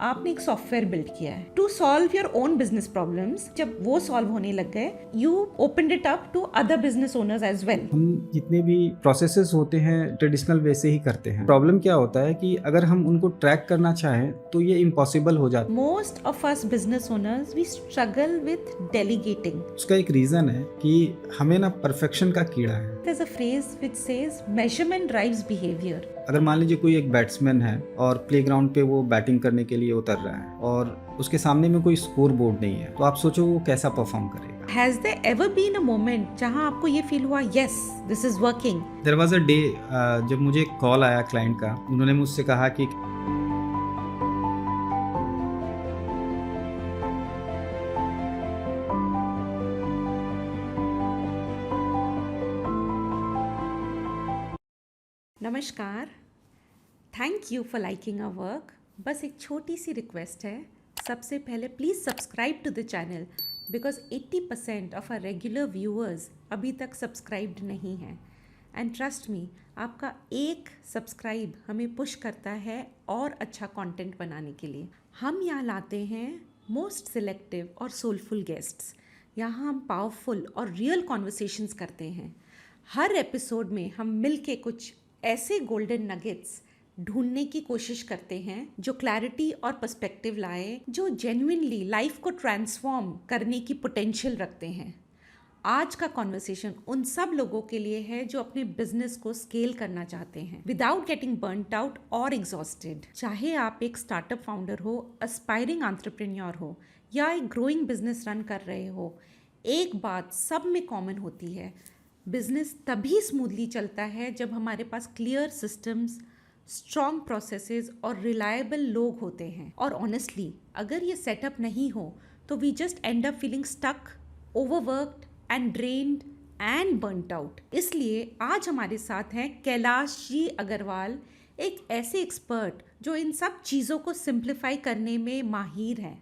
आपने एक software build किया है to solve your own business problems. जब वो सॉल्व होने लग गए, you opened it up to other business owners as well. हम जितने भी प्रोसेसेस होते हैं ट्रेडिशनल वे से ही करते हैं। प्रॉब्लम क्या होता है कि अगर हम उनको ट्रैक करना चाहें तो ये इम्पॉसिबल हो जाता है। Most of us business owners we struggle with delegating. उसका एक रीजन है कि हमें ना परफेक्शन का कीड़ा है। There's a phrase which says measurement drives behavior. अगर मान लीजिए कोई एक बैट्समैन है और प्लेग्राउंड पे वो बैटिंग करने के लिए उतर रहा है और उसके सामने में कोई स्कोर बोर्ड नहीं है, तो आप सोचो वो कैसा परफॉर्म करेगा। Has there ever been a moment जहां आपको ये फील हुआ yes this is working? There was a day जब मुझे एक कॉल आया क्लाइंट का। उन्होंने मुझसे कहा कि नमस्कार, thank you for liking our work. बस एक छोटी सी रिक्वेस्ट है, सबसे पहले please subscribe to the channel because 80% of our regular viewers अभी तक सब्सक्राइब्ड नहीं हैं। एंड ट्रस्ट मी, आपका एक सब्सक्राइब हमें पुश करता है और अच्छा कंटेंट बनाने के लिए। हम यहाँ लाते हैं मोस्ट सिलेक्टिव और सोलफुल गेस्ट्स। यहाँ हम पावरफुल और रियल कॉन्वर्सेशंस करते हैं। हर एपिसोड में हम मिल के कुछ ऐसे गोल्डन नगेट्स ढूंढने की कोशिश करते हैं जो क्लैरिटी और पर्सपेक्टिव लाए, जो जेन्युइनली लाइफ को ट्रांसफॉर्म करने की पोटेंशियल रखते हैं। आज का कॉन्वर्सेशन उन सब लोगों के लिए है जो अपने बिजनेस को स्केल करना चाहते हैं विदाउट गेटिंग बर्नट आउट और एग्जॉस्टेड। चाहे आप एक स्टार्टअप फाउंडर हो, एस्पायरिंग एंटरप्रेन्योर हो या एक ग्रोइंग बिजनेस रन कर रहे हो, एक बात सब में कॉमन होती है, बिजनेस तभी स्मूथली चलता है जब हमारे पास क्लियर सिस्टम्स, स्ट्रॉन्ग प्रोसेसेस और रिलायबल लोग होते हैं। और ऑनेस्टली अगर ये सेटअप नहीं हो तो we just end up feeling stuck, overworked and drained and burnt out. इसलिए आज हमारे साथ हैं कैलाश जी अग्रवाल, एक ऐसे एक्सपर्ट जो इन सब चीज़ों को सिंप्लीफाई करने में माहिर हैं।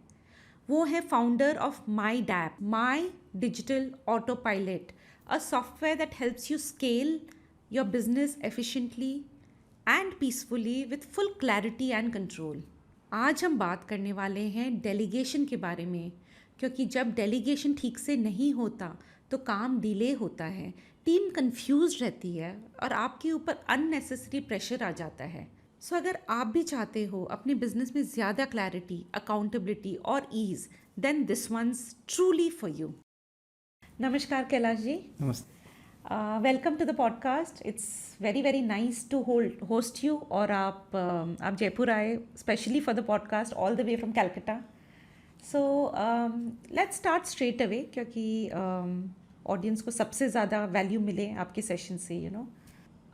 वो है founder of MyDAP, my digital auto pilot, a software that helps you scale your business efficiently and peacefully with full clarity and control. आज हम बात करने वाले हैं डेलीगेशन के बारे में, क्योंकि जब डेलीगेशन ठीक से नहीं होता तो काम डिले होता है, टीम कंफ्यूज रहती है और आपके ऊपर अननेसेसरी प्रेशर आ जाता है। सो अगर आप भी चाहते हो अपने बिजनेस में ज़्यादा क्लैरिटी, अकाउंटेबिलिटी और ease, then this one's truly for you. नमस्कार कैलाश जी। नमस्ते। Welcome to the podcast. It's very very nice to host you. और आप जयपुर आए specially for the podcast all the way from Calcutta. So let's start straight away, क्योंकि audience को सबसे ज़्यादा value मिले आपके सेशन से।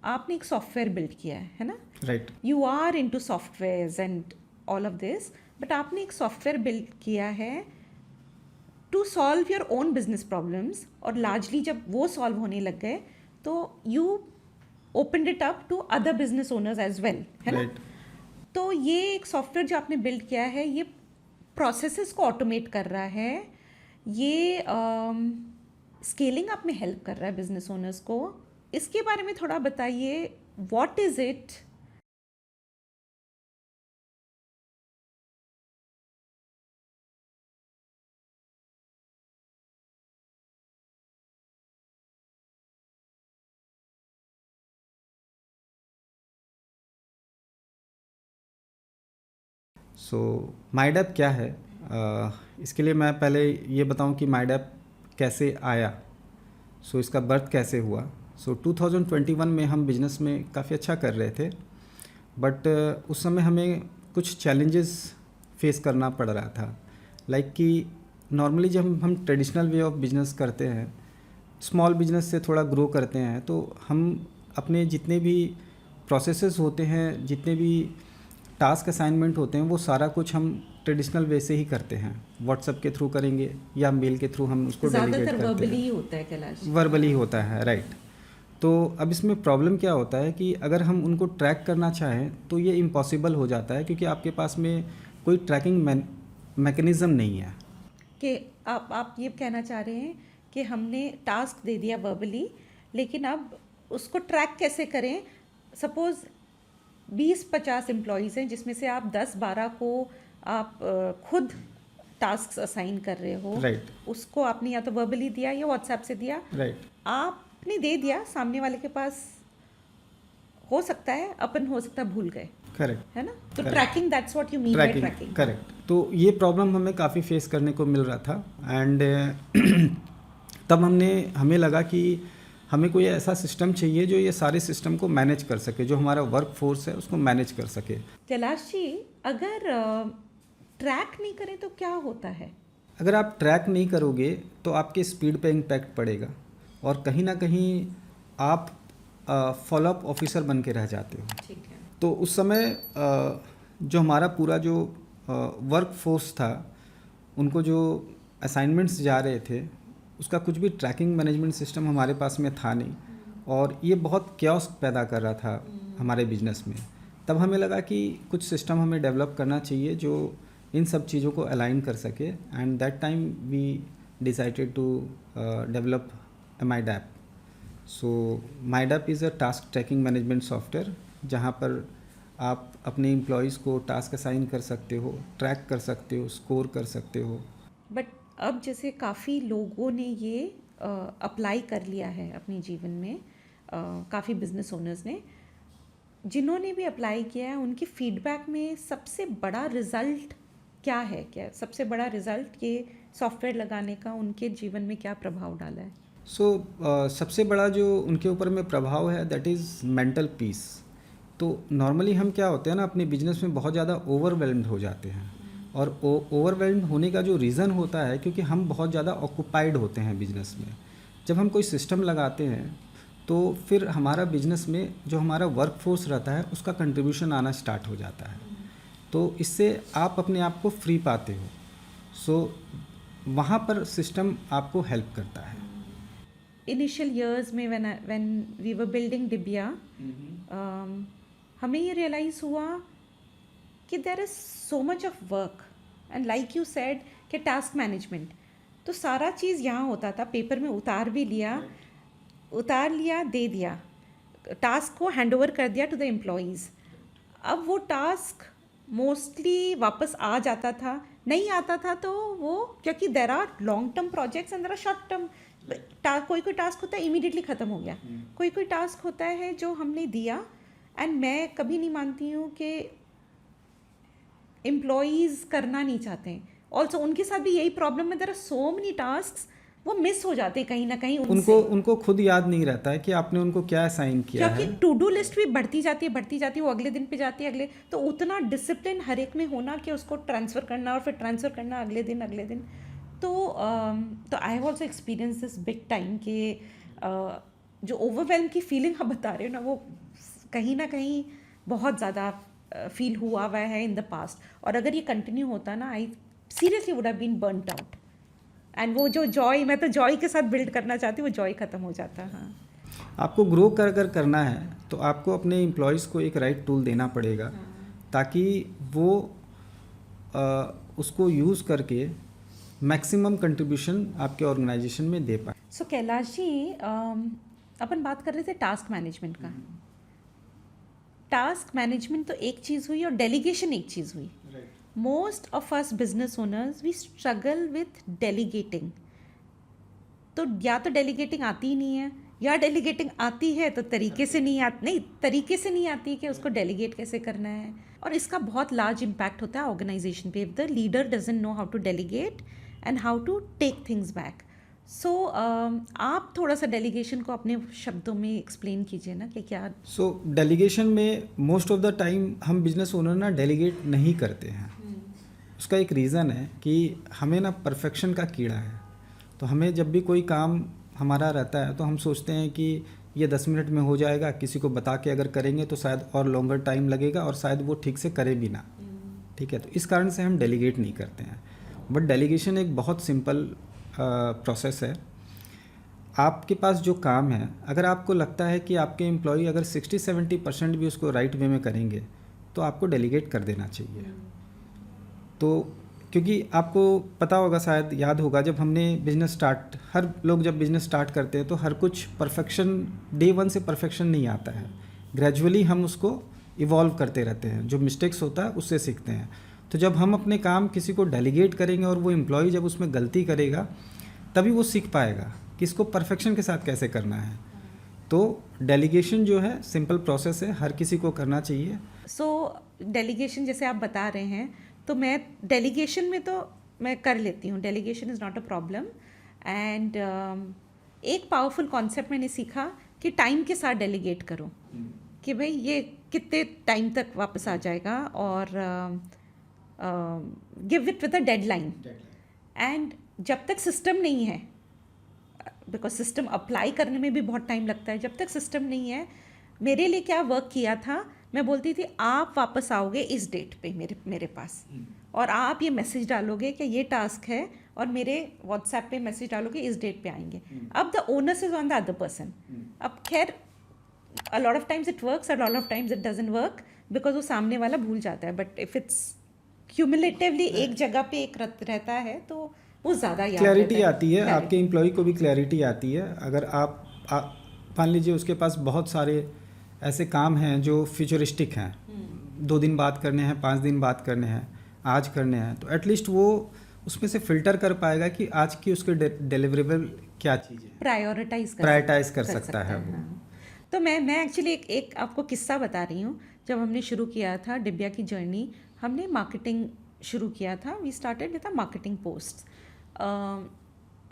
आपने एक सॉफ्टवेयर बिल्ड किया है ना? Right. You are into softwares and all of this, but आपने एक सॉफ्टवेयर बिल्ड किया है to solve your own business problems. और लार्जली जब वो सॉल्व होने लग गए तो you opened it up to other business owners as well, है ना? तो ये एक सॉफ्टवेयर जो आपने बिल्ड किया है, ये प्रोसेसेस को ऑटोमेट कर रहा है, ये स्केलिंग अप में हेल्प कर रहा है बिजनेस ओनर्स को। इसके बारे में थोड़ा बताइए, व्हाट इज इट? सो माईडैप क्या है? इसके लिए मैं पहले ये बताऊं कि माईडैप कैसे आया। इसका बर्थ कैसे हुआ। 2021 में हम बिजनेस में काफ़ी अच्छा कर रहे थे, बट उस समय हमें कुछ चैलेंजेस फेस करना पड़ रहा था। लाइक कि नॉर्मली जब हम ट्रेडिशनल वे ऑफ बिजनेस करते हैं, स्मॉल बिजनेस से थोड़ा ग्रो करते हैं, तो हम अपने जितने भी प्रोसेसेस होते हैं, जितने भी टास्क असाइनमेंट होते हैं, वो सारा कुछ हम ट्रेडिशनल वे से ही करते हैं। व्हाट्सएप के थ्रू करेंगे या मेल के थ्रू हम उसको डेलीगेट करते हैं। वर्बली होता है कैलाश? वर्बली होता है, राइट। तो अब इसमें प्रॉब्लम क्या होता है कि अगर हम उनको ट्रैक करना चाहें तो ये इम्पॉसिबल हो जाता है, क्योंकि आपके पास में कोई ट्रैकिंग मैकेनिज़्म नहीं है। कि आप ये कहना चाह रहे हैं कि हमने टास्क दे दिया वर्बली, लेकिन अब उसको ट्रैक कैसे करें? सपोज़ 20-50 एम्प्लॉयज़ हैं जिसमें से आप 10-12 को आप खुद टास्क असाइन कर रहे हो, Right. उसको आपने या तो वर्बली दिया या व्हाट्सएप से दिया, राइट आपने दे दिया, सामने वाले के पास हो सकता है अपन हो सकता है भूल गए, करेक्ट है ना? तो Correct. Tracking, that's what you mean by tracking. Correct. तो ये प्रॉब्लम हमें काफ़ी फेस करने को मिल रहा था एंड तब हमें लगा कि हमें कोई ऐसा सिस्टम चाहिए जो ये सारे सिस्टम को मैनेज कर सके, जो हमारा वर्क फोर्स है उसको मैनेज कर सके। कैलाश जी, अगर ट्रैक नहीं करें तो क्या होता है? अगर आप ट्रैक नहीं करोगे तो आपके स्पीड पे इम्पैक्ट पड़ेगा और कहीं ना कहीं आप फॉलोअप ऑफिसर बन के रह जाते हो। ठीक है। तो उस समय जो हमारा पूरा जो वर्क फोर्स था, उनको जो असाइनमेंट्स जा रहे थे, उसका कुछ भी ट्रैकिंग मैनेजमेंट सिस्टम हमारे पास में था नहीं और ये बहुत क्योस पैदा कर रहा था हमारे बिजनेस में। तब हमें लगा कि कुछ सिस्टम हमें डेवलप करना चाहिए जो इन सब चीज़ों को अलाइन कर सके and that time we decided to develop MyDAP. So MyDAP is a task tracking management software जहाँ पर आप अपने एम्प्लॉयज़ को टास्क असाइन कर सकते हो, ट्रैक कर सकते हो, स्कोर कर सकते हो। बट अब जैसे काफ़ी लोगों ने ये अप्लाई कर लिया है अपने जीवन में, काफ़ी बिजनेस ओनर्स ने, जिन्होंने भी अप्लाई किया है उनके फीडबैक में सबसे बड़ा रिजल्ट क्या है? क्या सबसे बड़ा रिजल्ट ये सॉफ्टवेयर लगाने का उनके जीवन में क्या प्रभाव डाला है? सबसे बड़ा जो उनके ऊपर में प्रभाव है दैट इज़ मेंटल पीस। तो नॉर्मली हम क्या होते हैं ना, अपने बिजनेस में बहुत ज़्यादा ओवरवेल्म्ड हो जाते हैं और ओवरवेल्म्ड होने का जो रीज़न होता है क्योंकि हम बहुत ज़्यादा ऑक्यूपाइड होते हैं बिजनेस में। जब हम कोई सिस्टम लगाते हैं तो फिर हमारा बिजनेस में जो हमारा वर्क फोर्स रहता है उसका कंट्रीब्यूशन आना स्टार्ट हो जाता है, तो इससे आप अपने आप को फ्री पाते हो। सो वहाँ पर सिस्टम आपको हेल्प करता है। इनिशियल ईयर्स में when we were building Dibiya, हमें ये रियलाइज़ हुआ कि there is so much of work and like you said कि टास्क मैनेजमेंट, तो सारा चीज़ यहाँ होता था, पेपर में उतार लिया, दे दिया, टास्क को हैंड ओवर कर दिया टू द एम्प्लॉयज़। अब वो टास्क मोस्टली वापस आ जाता था, नहीं आता था तो वो, क्योंकि there are long term projects and there are short term, कोई टास्क होता है इमीडिएटली ख़त्म हो गया, कोई टास्क होता है जो हमने दिया। एंड मैं कभी नहीं मानती हूँ कि एम्प्लॉयज़ करना नहीं चाहते हैं, ऑल्सो उनके साथ भी यही प्रॉब्लम है, there are so many task वो मिस हो जाते हैं कहीं ना कहीं उनको खुद याद नहीं रहता है कि आपने उनको क्या असाइन किया है, क्योंकि टू डू लिस्ट भी बढ़ती जाती है, वो अगले दिन पे जाती है, तो उतना डिसिप्लिन हर एक में होना कि उसको ट्रांसफ़र करना और फिर ट्रांसफ़र करना अगले दिन। तो I have also experience this big time कि जो ओवरवेल्म की फीलिंग आप बता रहे हो ना, वो कहीं ना कहीं बहुत ज़्यादा फील हुआ है इन द पास्ट, और अगर ये कंटिन्यू होता ना, I seriously would have been burned out and वो जो जॉय, मैं तो जॉय के साथ बिल्ड करना चाहती हूँ, वो जॉय ख़त्म हो जाता। हाँ, आपको ग्रो कर करना है तो आपको अपने एम्प्लॉयज़ को एक राइट टूल देना पड़ेगा ताकि वो उसको यूज़ करके मैक्सिमम कंट्रीब्यूशन आपके ऑर्गेनाइजेशन में दे पाए। सो कैलाश जी, अपन बात कर रहे थे टास्क मैनेजमेंट का। टास्क मैनेजमेंट तो एक चीज़ हुई और डेलीगेशन एक चीज़ हुई। Most of us business owners we struggle with delegating. तो या तो डेलीगेटिंग आती ही नहीं है, या डेलीगेटिंग आती है तो तरीके से नहीं आती कि उसको डेलीगेट कैसे करना है, और इसका बहुत लार्ज इम्पैक्ट होता है ऑर्गेनाइजेशन पे if the leader doesn't know how to delegate and how to take things back. So आप थोड़ा सा डेलीगेशन को अपने शब्दों में एक्सप्लेन कीजिए ना कि क्या। सो डेलीगेशन में मोस्ट ऑफ द टाइम हम बिजनेस ओनर ना डेलीगेट नहीं करते हैं। उसका एक रीज़न है कि हमें ना परफेक्शन का कीड़ा है, तो हमें जब भी कोई काम हमारा रहता है तो हम सोचते हैं कि ये 10 मिनट में हो जाएगा, किसी को बता के अगर करेंगे तो शायद और लॉन्गर टाइम लगेगा और शायद वो ठीक से करे भी ना। ठीक है, तो इस कारण से हम डेलीगेट नहीं करते हैं। बट डेलीगेशन एक बहुत सिंपल प्रोसेस है। आपके पास जो काम है, अगर आपको लगता है कि आपके एम्प्लॉय अगर 60-70% भी उसको राइट वे में करेंगे तो आपको डेलीगेट कर देना चाहिए। तो क्योंकि आपको पता होगा, शायद याद होगा, जब हमने बिज़नेस स्टार्ट, हर लोग जब बिज़नेस स्टार्ट करते हैं तो हर कुछ परफेक्शन, डे 1 से परफेक्शन नहीं आता है। ग्रेजुअली हम उसको इवॉल्व करते रहते हैं, जो मिस्टेक्स होता है उससे सीखते हैं। तो जब हम अपने काम किसी को डेलीगेट करेंगे और वो एम्प्लॉय जब उसमें गलती करेगा तभी वो सीख पाएगा कि इसको परफेक्शन के साथ कैसे करना है। तो डेलीगेशन जो है सिंपल प्रोसेस है, हर किसी को करना चाहिए। सो डेलीगेशन जैसे आप बता रहे हैं, तो मैं डेलीगेशन में तो मैं कर लेती हूँ, delegation is not a problem. And एक पावरफुल कॉन्सेप्ट मैंने सीखा कि टाइम के साथ डेलीगेट करो, कि भाई ये कितने टाइम तक वापस आ जाएगा, और give it with a deadline. And जब तक सिस्टम नहीं है, बिकॉज सिस्टम अप्लाई करने में भी बहुत टाइम लगता है, जब तक सिस्टम नहीं है, मेरे लिए क्या वर्क किया था, मैं बोलती थी आप वापस आओगे इस डेट पे मेरे पास, और आप ये मैसेज डालोगे कि ये टास्क है, और मेरे व्हाट्सएप पे मैसेज डालोगे इस डेट पे आएंगे। अब the onus is on the other person. अब खैर a lot of times it works, a lot of times it doesn't work, because वो सामने वाला भूल जाता है, बट इफ इट्स क्यूमुलेटिवली एक जगह पे एक रहता है तो वो ज़्यादा याद क्लैरिटी आती है, आपके एम्प्लॉय को भी क्लैरिटी आती है। अगर आप मान लीजिए उसके पास बहुत सारे ऐसे काम हैं जो फ्यूचरिस्टिक हैं, 2 दिन बाद करने हैं, 5 दिन बाद करने हैं, आज करने हैं, तो एटलीस्ट वो उसमें से फिल्टर कर पाएगा कि आज की उसके डिलीवरेबल क्या चीज़ है, प्रायोरिटाइज कर सकता है वो। तो मैं एक्चुअली एक आपको किस्सा बता रही हूँ। जब हमने शुरू किया था डिब्या की जर्नी, हमने मार्केटिंग शुरू किया था। We started with a marketing post,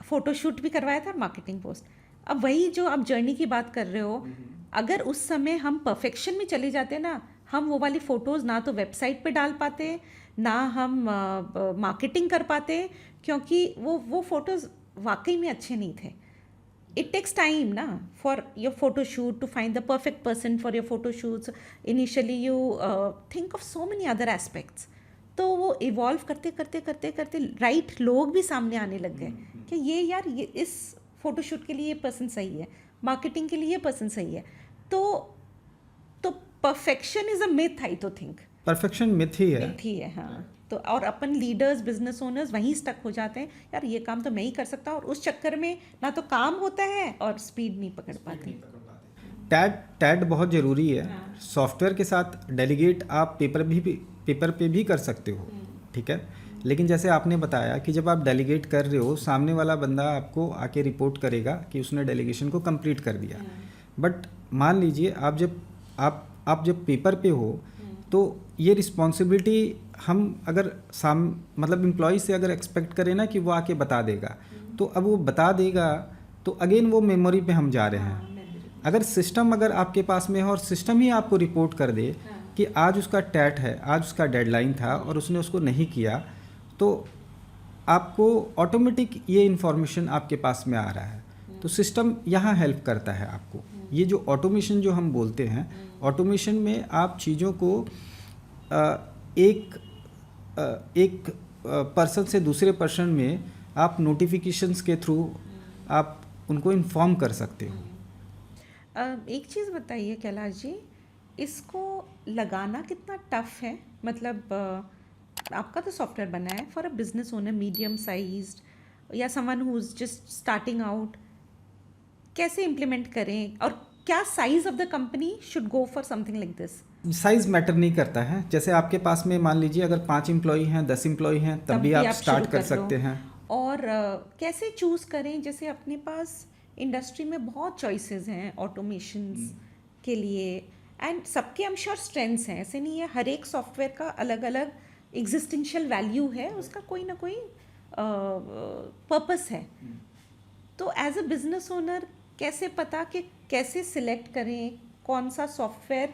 photoshoot भी करवाया था, मार्केटिंग पोस्ट। अब वही जो आप जर्नी की बात कर रहे हो, अगर उस समय हम परफेक्शन में चले जाते ना, हम वो वाली फ़ोटोज़ ना तो वेबसाइट पे डाल पाते, ना हम मार्केटिंग कर पाते, क्योंकि वो फ़ोटोज़ वाकई में अच्छे नहीं थे। It takes time na for your photo shoot to find the perfect person for your photo shoots. Initially you think of so many other aspects. तो वो इवॉल्व करते करते करते करते राइट लोग भी सामने आने लग गए कि ये यार ये इस फोटोशूट के लिए ये पर्सन सही है, मार्केटिंग के लिए ये पर्सन सही है। तो परफेक्शन इज अ मिथ, आई तो थिंक परफेक्शन मिथ ही है, हाँ। तो और अपन लीडर्स, बिजनेस ओनर्स वहीं स्टक हो जाते हैं, यार ये काम तो मैं ही कर सकता हूँ, और उस चक्कर में ना तो काम होता है और स्पीड नहीं पकड़ पाते। टैड बहुत ज़रूरी है। सॉफ्टवेयर के साथ डेलीगेट आप पेपर पे भी कर सकते हो, ठीक है, लेकिन जैसे आपने बताया कि जब आप डेलीगेट कर रहे हो, सामने वाला बंदा आपको आके रिपोर्ट करेगा कि उसने डेलीगेशन को कंप्लीट कर दिया। बट मान लीजिए आप जब पेपर पे हो, तो ये रिस्पॉन्सिबिलिटी हम अगर मतलब एम्प्लॉय से अगर एक्सपेक्ट करें ना कि वो आके बता देगा, तो अब वो बता देगा तो अगेन वो मेमोरी पे हम जा रहे हैं। अगर सिस्टम अगर आपके पास में है और सिस्टम ही आपको रिपोर्ट कर दे कि आज उसका टैट है, आज उसका डेडलाइन था और उसने उसको नहीं किया, तो आपको ऑटोमेटिक ये इन्फॉर्मेशन आपके पास में आ रहा है। तो सिस्टम यहाँ हेल्प करता है आपको। ये जो ऑटोमेशन जो हम बोलते हैं, ऑटोमेशन में आप चीज़ों को एक पर्सन से दूसरे पर्सन में आप नोटिफिकेशंस के थ्रू आप उनको इन्फॉर्म कर सकते हो। एक चीज़ बताइए कैलाश जी, इसको लगाना कितना टफ है? मतलब आपका तो सॉफ्टवेयर बना है for a business owner, medium sized या someone who is just starting out, कैसे इम्प्लीमेंट करें, और क्या size of the company should go for something like this? Size matter नहीं करता है। जैसे आपके पास में मान लीजिए अगर 5 एम्प्लॉई हैं, 10 एम्प्लॉई हैं, तब भी आप स्टार्ट कर सकते हैं। और कैसे चूज़ करें? जैसे अपने पास इंडस्ट्री में बहुत चॉइसेस हैं ऑटोमेशंस के लिए, एंड सबके आई एम श्योर स्ट्रेंथ्स हैं, ऐसे नहीं है, हर एक सॉफ्टवेयर का अलग अलग एग्जिस्टेंशियल वैल्यू है, उसका कोई ना कोई पर्पस है। तो एज अ बिजनेस ओनर कैसे पता कि कैसे सिलेक्ट करें, कौन सा सॉफ्टवेयर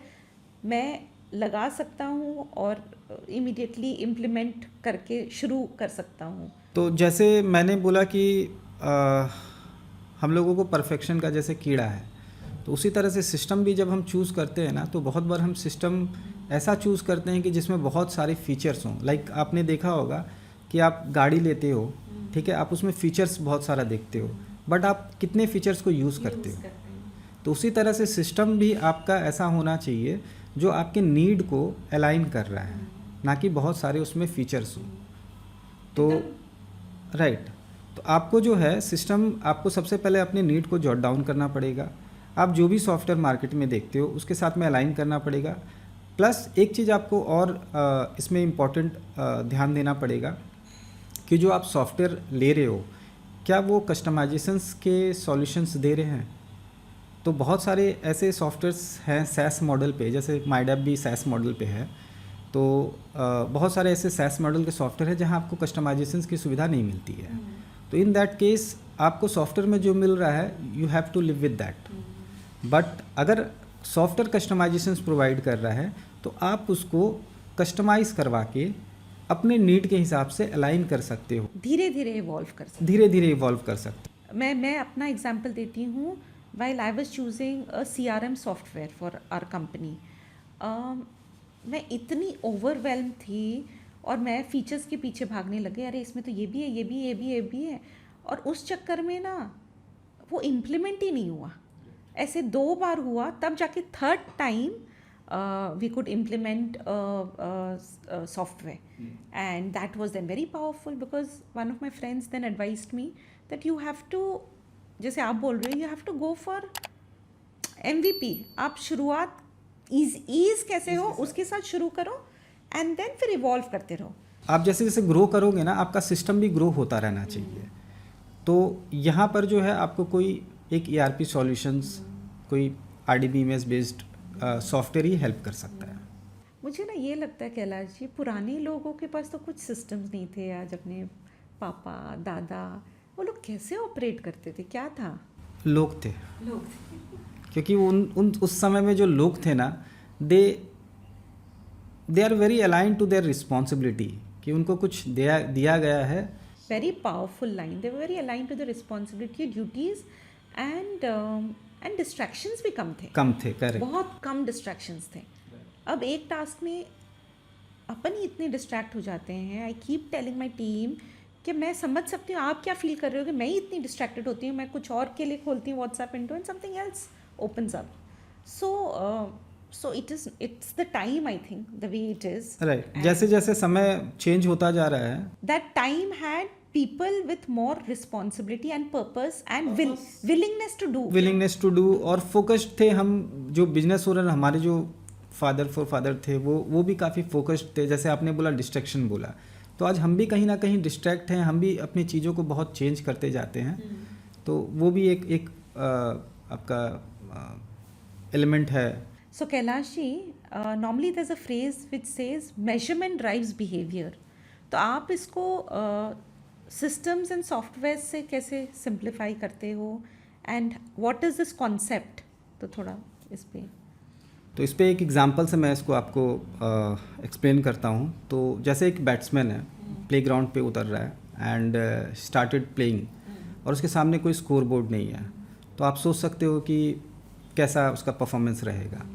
मैं लगा सकता हूँ और इमीडिएटली इम्प्लीमेंट करके शुरू कर सकता हूँ? तो जैसे मैंने बोला कि हम लोगों को परफेक्शन का जैसे कीड़ा है, तो उसी तरह से सिस्टम भी जब हम चूज़ करते हैं ना, तो बहुत बार हम सिस्टम ऐसा चूज़ करते हैं कि जिसमें बहुत सारे फीचर्स हों। लाइक आपने देखा होगा कि आप गाड़ी लेते हो, ठीक है, आप उसमें फ़ीचर्स बहुत सारा देखते हो, बट आप कितने फ़ीचर्स को यूज़ करते हो। तो उसी तरह से सिस्टम भी आपका ऐसा होना चाहिए जो आपके नीड को अलाइन कर रहा है, ना कि बहुत सारे उसमें फ़ीचर्स हों। तो राइट, तो आपको जो है सिस्टम, आपको सबसे पहले अपने नीड को जॉट डाउन करना पड़ेगा। आप जो भी सॉफ्टवेयर मार्केट में देखते हो उसके साथ में अलाइन करना पड़ेगा। प्लस एक चीज़ आपको और इसमें इम्पॉर्टेंट ध्यान देना पड़ेगा कि जो आप सॉफ्टवेयर ले रहे हो क्या वो कस्टमाइजेशंस के सॉल्यूशंस दे रहे हैं। तो बहुत सारे ऐसे सॉफ्टवेयर्स हैं सैस मॉडल पे, जैसे माइडैप भी सैस मॉडल पे है। तो बहुत सारे ऐसे सैस मॉडल के सॉफ्टवेयर है जहां आपको कस्टमाइजेशंस की सुविधा नहीं मिलती है। तो इन दैट केस आपको सॉफ्टवेयर में जो मिल रहा है you have to live with that. But अगर सॉफ्टवेयर कस्टमाइजेशंस प्रोवाइड कर रहा है तो आप उसको कस्टमाइज करवा के अपने नीड के हिसाब से अलाइन कर सकते हो, धीरे धीरे इवॉल्व कर सकते धीरे धीरे इवॉल्व कर सकते हो। मैं अपना एग्जांपल देती हूँ। while I was choosing a CRM software for our company, मैं इतनी ओवरवेल्म थी और मैं फीचर्स के पीछे भागने लगे, अरे इसमें तो ये भी है, ये भी ये भी ये भी है, और उस चक्कर में ना वो इम्प्लीमेंट ही नहीं हुआ। ऐसे 2 बार हुआ, तब जाके third time we could implement software, and that was then very powerful because one of my friends then advised me that you have to, जैसे आप बोल रहे हो, you have to go for MVP। आप शुरुआत ईज कैसे हो उसके साथ शुरू करो एंड देन फिर इवॉल्व करते रहो। आप जैसे जैसे ग्रो करोगे ना आपका सिस्टम भी ग्रो होता रहना चाहिए। तो यहाँ पर जो है आपको कोई एक ERP सॉल्यूशंस, कोई RDBMS बेस्ड सॉफ्टवेयर ही हेल्प कर सकता है। मुझे ना ये लगता है कैलाश जी, पुराने लोगों के पास तो कुछ सिस्टम्स नहीं थे। आज अपने पापा दादा वो लोग कैसे ऑपरेट करते थे, क्या था? लोग थे क्योंकि उस समय में जो लोग थे ना they are very align to their responsibility, कि उनको कुछ दिया गया है। Very powerful line, they were very align to the responsibility, duties and distractions भी कम थे, करेक्ट, बहुत कम डिस्ट्रैक्शंस थे। अब एक टास्क में अपन ही इतने डिस्ट्रैक्ट हो जाते हैं। I keep telling my team कि मैं समझ सकती हूँ आप क्या फील कर रहे हो, कि मैं ही इतनी डिस्ट्रैक्टेड होती हूँ, मैं कुछ और के लिए खोलती हूँ WhatsApp into and something else opens up. So it's the time, I think, the way it is. Right, जैसे जैसे समय चेंज होता जा रहा है, That time had people with more responsibility and purpose and willingness to do. और focused थे। हम जो बिजनेस ओनर, हमारे जो फादर थे वो भी काफ़ी फोकस्ड थे। जैसे आपने बोला डिस्ट्रैक्शन बोला, तो आज हम भी कहीं ना कहीं डिस्ट्रैक्ट हैं, हम भी अपनी चीज़ों को बहुत चेंज करते जाते हैं। तो वो भी एक आपका एलिमेंट है। So Kailash ji, normally there's a phrase which says measurement drives behavior. तो आप इसको systems and software से कैसे simplify करते हो, and what is this concept? तो थोड़ा इस पे एक एग्जांपल से मैं इसको आपको एक्सप्लेन करता हूँ। तो जैसे एक बैट्समैन है, प्लेग्राउंड पे उतर रहा है एंड स्टार्टेड प्लेइंग, और उसके सामने कोई स्कोर बोर्ड नहीं है। तो आप सोच सकते हो कि कैसा उसका परफॉर्मेंस रहेगा।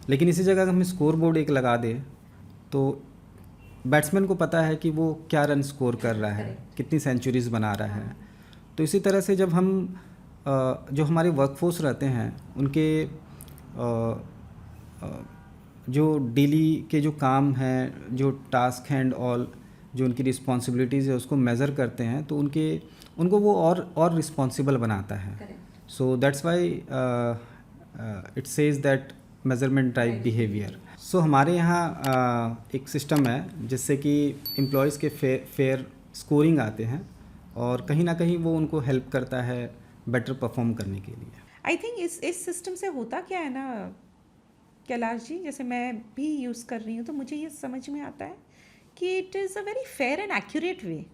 लेकिन इसी जगह हम स्कोर बोर्ड एक लगा दें तो बैट्समैन को पता है कि वो क्या रन स्कोर कर रहा है, कितनी सेंचुरीज बना रहा है। तो इसी तरह से जब हम जो हमारे वर्कफोर्स रहते हैं उनके जो डेली के जो काम हैं, जो टास्क हैं एंड ऑल, जो उनकी रिस्पॉन्सिबिलिटीज़ है उसको मेज़र करते हैं, तो उनको वो और रिस्पॉन्सिबल बनाता है। So that's why it says that measurement drive behaviour. So हमारे यहाँ एक सिस्टम है जिससे कि एम्प्लॉयज़ के फेयर स्कोरिंग आते हैं, और कहीं ना कहीं वो उनको हेल्प करता है बेटर परफॉर्म करने के लिए। आई थिंक इस सिस्टम से होता क्या है ना कैलाश जी, जैसे मैं भी यूज़ कर रही हूँ तो मुझे ये समझ में आता है कि it is a very fair and accurate way,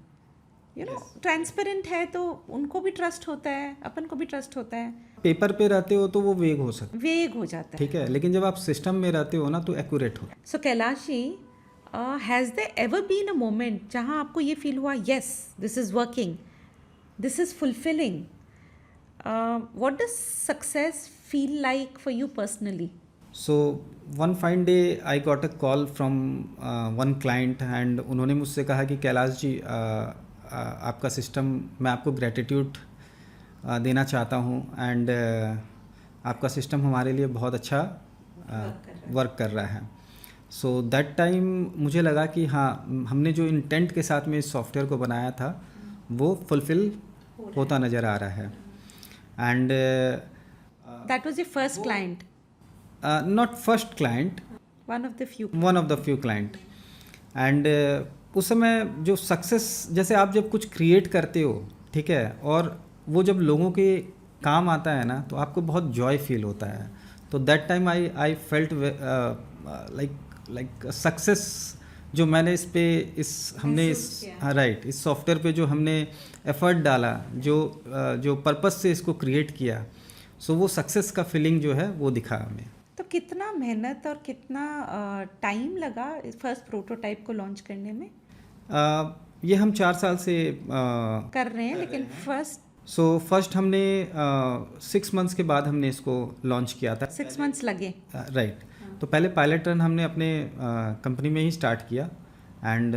you know, transparent है तो उनको भी ट्रस्ट होता है, अपन को भी ट्रस्ट होता है। पेपर पे रहते हो तो वो वेग हो जाता है, ठीक है, लेकिन जब आप सिस्टम में रहते हो ना तो एक्यूरेट हो। So Kailash ji, has there ever been a moment जहाँ आपको ये फील हुआ, yes this is working, this is fulfilling? What does success feel like for you personally? So one fine day I got a call from one client and उन्होंने मुझसे कहा कि कैलाश जी आपका system, मैं आपको ग्रेटिट्यूड देना चाहता हूँ एंड आपका सिस्टम हमारे लिए बहुत अच्छा वर्क कर रहा है। सो दैट टाइम मुझे लगा कि हाँ, हमने जो इंटेंट के साथ में इस सॉफ्टवेयर को बनाया था वो फुलफिल होता नज़र आ रहा है। And that was your first client? Not first client, one of the few. One of the few client. And उस समय जो सक्सेस, जैसे आप जब कुछ क्रिएट करते हो, ठीक है, और वो जब लोगों के काम आता है ना, तो आपको बहुत जॉय फील होता है। तो that time I felt like success, जो मैंने इस पे हमने राइट इस सॉफ्टवेयर पे जो हमने एफर्ट डाला, जो पर्पस से इसको क्रिएट किया, सो वो सक्सेस का फीलिंग जो है वो दिखा हमें। तो कितना मेहनत और कितना टाइम लगा इस फर्स्ट प्रोटोटाइप को लॉन्च करने में? ये हम 4 साल से कर रहे हैं, लेकिन फर्स्ट हमने 6 मंथ्स के बाद हमने इसको लॉन्च किया था। 6 मंथ्स लगे। राइट। तो पहले पायलट रन हमने अपने कंपनी में ही स्टार्ट किया। एंड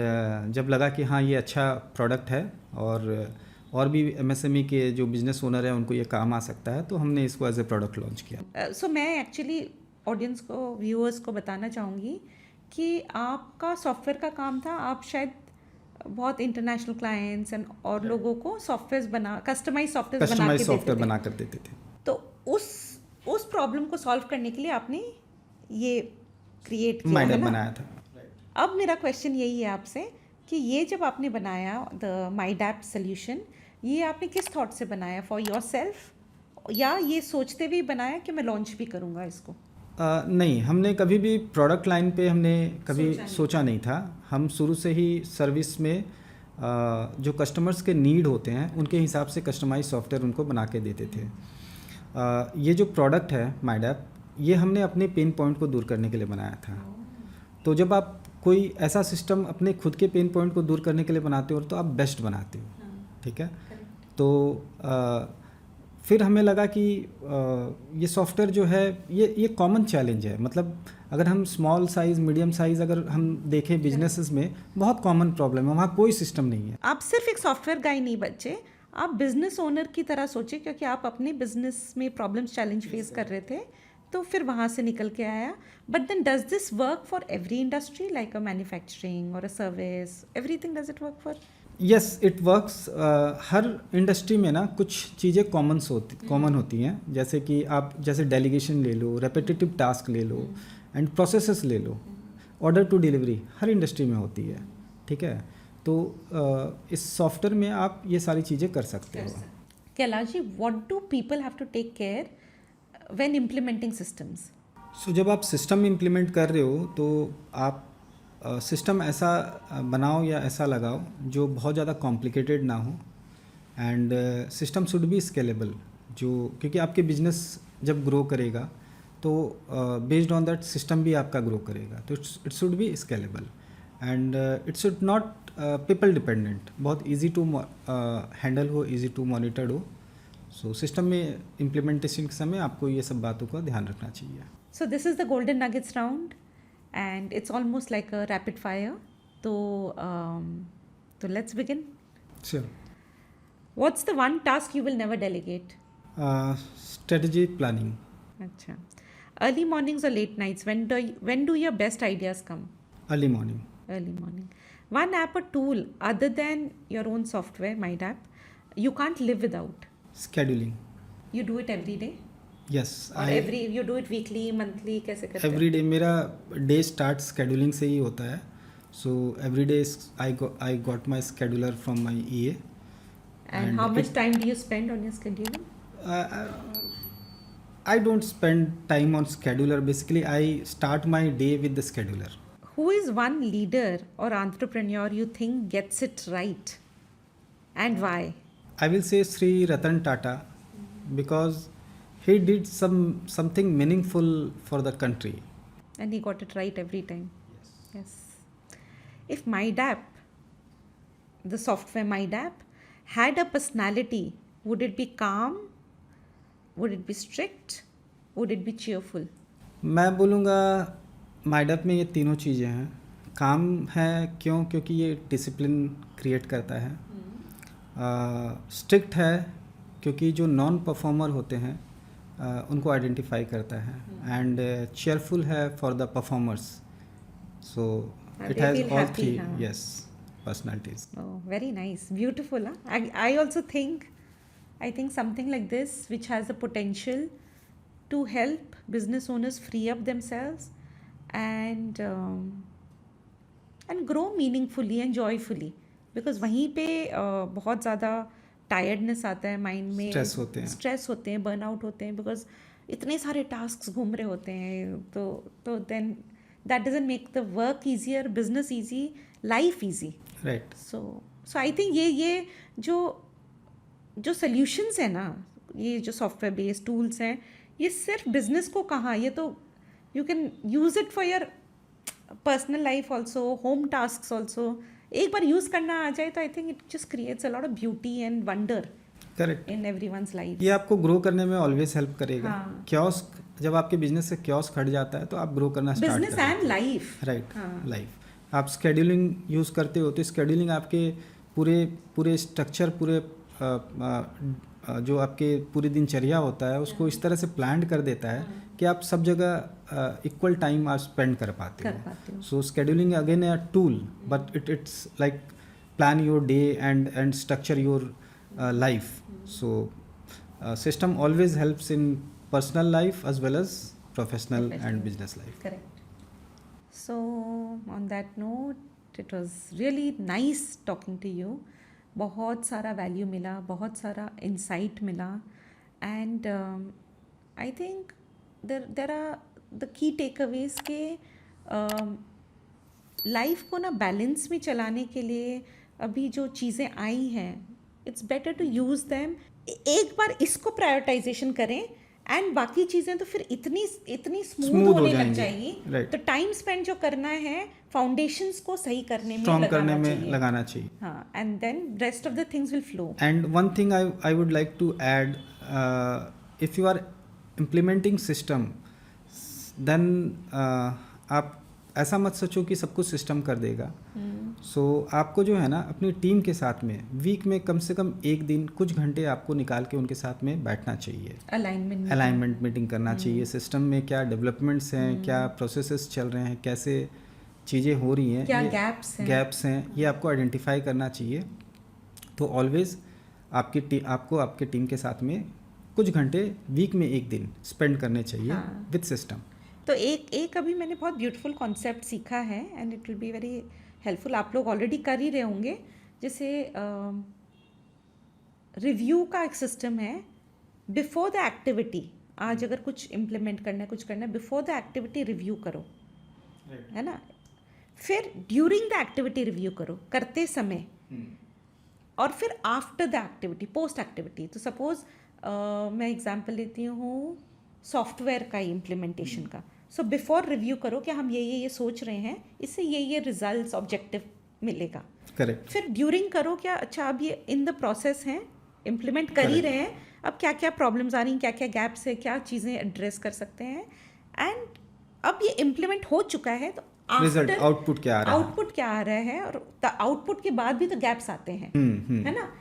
जब लगा कि हाँ ये अच्छा प्रोडक्ट है और भी एमएसएमई के जो बिजनेस ओनर हैं उनको ये काम आ सकता है, तो हमने इसको एज ए प्रोडक्ट लॉन्च किया। सो मैं एक्चुअली ऑडियंस को, व्यूअर्स को बताना चाहूँगी कि आपका सॉफ्टवेयर का काम था, आप शायद बहुत इंटरनेशनल क्लाइंट्स एंड और लोगों को सॉफ्टवेयर कस्टमाइज सॉफ्टवेयर बना कर देते थे। तो उस प्रॉब्लम को सॉल्व करने के लिए आपने ये क्रिएट किया है ना? बनाया था। अब मेरा क्वेश्चन यही है आपसे कि ये जब आपने बनाया द माइडैप सोल्यूशन, ये आपने किस थॉट से बनाया, फॉर योरसेल्फ, या ये सोचते हुए बनाया कि मैं लॉन्च भी करूँगा इसको? नहीं, हमने कभी भी प्रोडक्ट लाइन पे हमने कभी सोचा नहीं था। हम शुरू से ही सर्विस में जो कस्टमर्स के नीड होते हैं उनके हिसाब से कस्टमाइज सॉफ्टवेयर उनको बना के देते थे। ये जो प्रोडक्ट है माइडैप, ये हमने अपने पेन पॉइंट को दूर करने के लिए बनाया था। तो जब आप कोई ऐसा सिस्टम अपने खुद के पेन पॉइंट को दूर करने के लिए बनाते हो तो आप बेस्ट बनाते हो, ठीक है। तो फिर हमें लगा कि ये सॉफ्टवेयर जो है ये कॉमन चैलेंज है। मतलब अगर हम स्मॉल साइज़, मीडियम साइज़ अगर हम देखें बिजनेसेस में, बहुत कॉमन प्रॉब्लम है, वहाँ कोई सिस्टम नहीं है। आप सिर्फ एक सॉफ्टवेयर गाय नहीं बच्चे, आप बिजनेस ओनर की तरह सोचे, क्योंकि आप अपने बिजनेस में प्रॉब्लम्स, चैलेंज फेस कर रहे थे, तो फिर वहाँ से निकल के आया। But then does this work for every industry, like a manufacturing और a service, everything, does it work for? Yes, it works. हर इंडस्ट्री में ना कुछ चीज़ें कॉमन होती हैं, जैसे कि आप जैसे डेलीगेशन ले लो, रेपिटेटिव टास्क ले लो, एंड प्रोसेसेस ले लो, ऑर्डर टू डिलीवरी हर इंडस्ट्री में होती है, ठीक है। तो इस सॉफ्टवेयर में आप ये सारी चीज़ें कर सकते हो। Kailash ji, what do people have to take care when implementing systems? So जब आप सिस्टम इम्प्लीमेंट कर रहे हो तो आप सिस्टम ऐसा बनाओ या ऐसा लगाओ जो बहुत ज़्यादा कॉम्प्लिकेटेड ना हो, and system should be scalable, क्योंकि आपके बिजनेस जब ग्रो करेगा तो बेस्ड ऑन दैट सिस्टम भी आपका ग्रो करेगा। तो it should be scalable and it should not people dependent, बहुत ईजी टू हैंडल हो, ईजी टू मॉनिटर हो। सो सिस्टम में इम्प्लीमेंटेशन के समय आपको ये सब बातों का ध्यान रखना चाहिए। So this is the golden nuggets round, and it's almost like a rapid fire. So let's begin. Sure. What's the one task you will never delegate? Strategy planning. Acha. Early mornings or late nights? When do your best ideas come? Early morning. Early morning. One app or tool other than your own software, MindApp, you can't live without? Scheduling. You do it every day? Yes. Or you do it weekly, monthly, कैसे करते हो? Every day मेरा day start scheduling से ही होता है. So every day I got my scheduler from my EA. And how much time do you spend on your scheduling? I don't spend time on scheduler. Basically, I start my day with the scheduler. Who is one leader or entrepreneur you think gets it right, and why? I will say Sri Ratan Tata, because he did something meaningful for the country. And he got it right every time. Yes. If MindApp, the software MindApp, had a personality, would it be calm? Would it be strict? Would it be cheerful? मैं बोलूँगा MindApp में ये तीनों चीज़ें हैं। काम है क्योंकि ये डिसिप्लिन क्रिएट करता है। स्ट्रिक्ट है क्योंकि जो नॉन परफॉर्मर होते हैं उनको आइडेंटिफाई करता है, एंड चेयरफुल है for the performers. So it has all three personalities. Oh, very nice, beautiful. Huh? I also think something like this, which has the potential to help business owners free up themselves and grow meaningfully and joyfully, because वहीं पे बहुत ज़्यादा tiredness आता है mind में, stress होते हैं, burnout होते हैं, बिकॉज इतने सारे टास्क घूम रहे होते हैं, तो then that doesn't make the work easier, business easy, life easy, right. So I think ये जो सॉल्यूशंस है ना, ये जो सॉफ्टवेयर बेस्ड टूल्स हैं, ये सिर्फ बिजनेस को कहाँ, ये तो you can use it for your personal life also, home task also. एक बार यूज़ करना आ जाए तो I think it just creates a lot of beauty and wonder correct in everyone's life. ये आपको ग्रो करने में ऑलवेज हेल्प करेगा. हाँ. क्योस्क, जब आपके बिजनेस से क्योस्क हट जाता है तो आप ग्रो करना start business and life. Right. Life आप स्केड्यूलिंग यूज़ करते हो तो स्केड्यूलिंग आपके पूरे स्ट्रक्चर, पूरे जो आपके पूरी दिनचर्या होता है उसको इस तरह से प्लान कर देता है कि आप सब जगह इक्वल टाइम आप स्पेंड कर पाते हो. So scheduling again a tool, but it's like plan your day and structure your life. So system always helps in personal life as well as professional and business life. Correct. So on that note, it was really nice talking to you. बहुत सारा value मिला, बहुत सारा insight मिला, and I think there are the key take aways के life को ना balance में चलाने के लिए अभी जो चीज़ें आई हैं, it's better to use them. एक बार इसको प्रायोरिटाइजेशन करें एंड बाकी चीज़ें तो फिर इतनी स्मूथ होने लग जाएगी. तो टाइम स्पेंड जो करना है फाउंडेशंस को सही करने में लगाना चाहिए. हाँ, and then rest of the things will flow. And one thing I would like to add, if you are implementing system, then आप ऐसा मत सोचो कि सब कुछ सिस्टम कर देगा. सो आपको जो है ना अपनी टीम के साथ में वीक में कम से कम एक दिन कुछ घंटे आपको निकाल के उनके साथ में बैठना चाहिए. अलाइनमेंट मीटिंग करना चाहिए. सिस्टम में क्या डेवलपमेंट्स हैं, क्या प्रोसेसेस चल रहे हैं, कैसे चीज़ें हो रही हैं, क्या गैप्स हैं, ये आपको आइडेंटिफाई करना चाहिए. तो ऑलवेज आपको आपके टीम के साथ में कुछ घंटे वीक में एक दिन स्पेंड करने चाहिए विद सिस्टम. तो एक अभी मैंने बहुत ब्यूटीफुल कॉन्सेप्ट सीखा है and it will be very helpful. आप लोग ऑलरेडी कर ही रहे होंगे. जैसे रिव्यू का एक सिस्टम है. बिफोर द एक्टिविटी, आज अगर कुछ इम्प्लीमेंट करना है, कुछ करना है, बिफोर द एक्टिविटी रिव्यू करो, है ना. फिर ड्यूरिंग द एक्टिविटी रिव्यू करो, करते समय, और फिर after the activity, post activity. तो सपोज मैं एग्जांपल लेती हूँ सॉफ्टवेयर का इम्प्लीमेंटेशन का. सो बिफोर रिव्यू करो कि हम ये सोच रहे हैं, इससे ये रिजल्ट्स ऑब्जेक्टिव मिलेगा. करेक्ट. फिर ड्यूरिंग करो, क्या अच्छा अब ये इन द प्रोसेस हैं, इम्प्लीमेंट कर ही रहे हैं, अब क्या क्या प्रॉब्लम्स आ रही हैं, क्या क्या गैप्स है, क्या चीज़ें एड्रेस कर सकते हैं, एंड अब ये इम्प्लीमेंट हो चुका है तो आउटपुट क्या आ रहा है, और आउटपुट के बाद भी तो गैप्स आते हैं, है ना.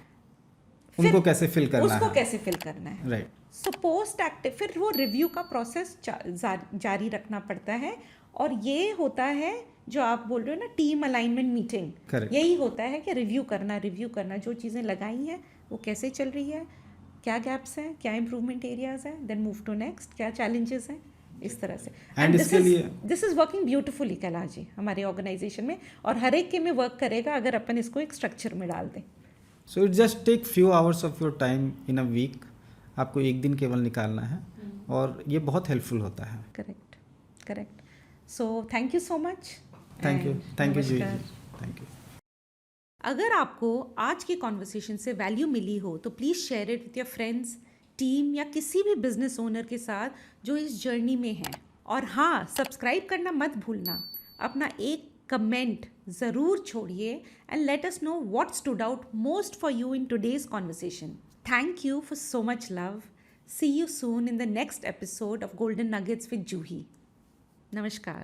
उनको कैसे फिल करना है. राइट. सो पोस्ट एक्टिव फिर वो रिव्यू का प्रोसेस जारी रखना पड़ता है. और ये होता है जो आप बोल रहे हो ना, टीम अलाइनमेंट मीटिंग. यही होता है कि रिव्यू करना, जो चीज़ें लगाई हैं वो कैसे चल रही है, क्या गैप्स हैं, क्या इंप्रूवमेंट एरियाज हैं, देन मूव टू नेक्स्ट, क्या चैलेंजेस हैं, इस तरह से. And this is working beautifully Kailash ji हमारे ऑर्गेनाइजेशन में, और हर एक के में वर्क करेगा अगर अपन इसको एक स्ट्रक्चर में डाल दें. So it just take few hours of your time in a week. आपको एक दिन केवल निकालना है और ये बहुत हेल्पफुल होता है. Correct. So thank you so much. Thank you ji. Thank you. अगर आपको आज की कॉन्वर्सेशन से वैल्यू मिली हो तो please share it with your friends, team, या किसी भी बिजनेस ओनर के साथ जो इस जर्नी में है. और हाँ, सब्सक्राइब करना मत भूलना. अपना एक कमेंट ज़रूर छोड़िए and let us know what stood out most for you in today's conversation. Thank you for so much love. See you soon in the next episode of Golden Nuggets with Juhi. Namaskar.